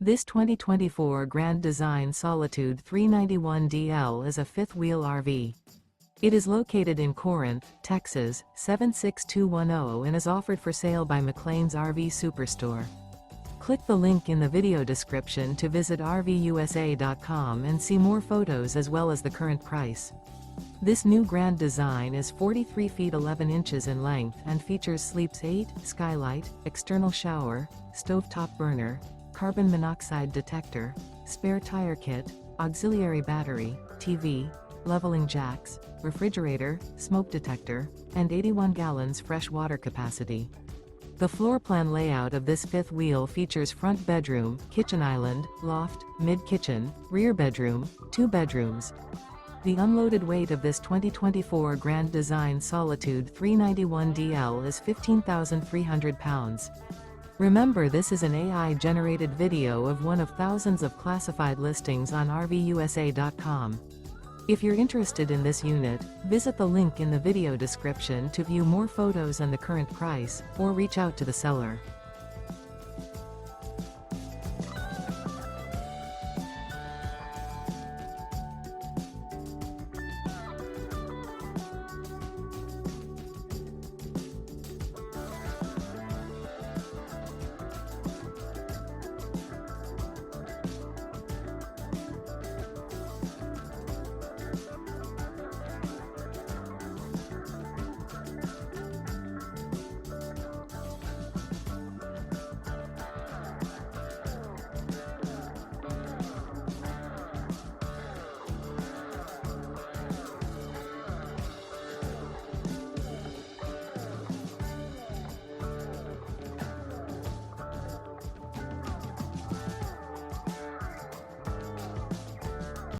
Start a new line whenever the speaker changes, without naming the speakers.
This 2024 Grand Design Solitude 391DL is a fifth-wheel RV. It is located in Corinth, Texas, 76210 and is offered for sale by McClain's RV Superstore. Click the link in the video description to visit RVUSA.com and see more photos as well as the current price. This new Grand Design is 43 feet 11 inches in length and features Sleeps 8, skylight, external shower, stovetop burner, carbon monoxide detector, spare tire kit, auxiliary battery, TV, leveling jacks, refrigerator, smoke detector, and 81 gallons fresh water capacity. The floor plan layout of this fifth wheel features front bedroom, kitchen island, loft, mid-kitchen, rear bedroom, 2 bedrooms. The unloaded weight of this 2024 Grand Design Solitude 391DL is 15,300 pounds. Remember, this is an AI-generated video of one of thousands of classified listings on RVUSA.com. If you're interested in this unit, visit the link in the video description to view more photos and the current price, or reach out to the seller.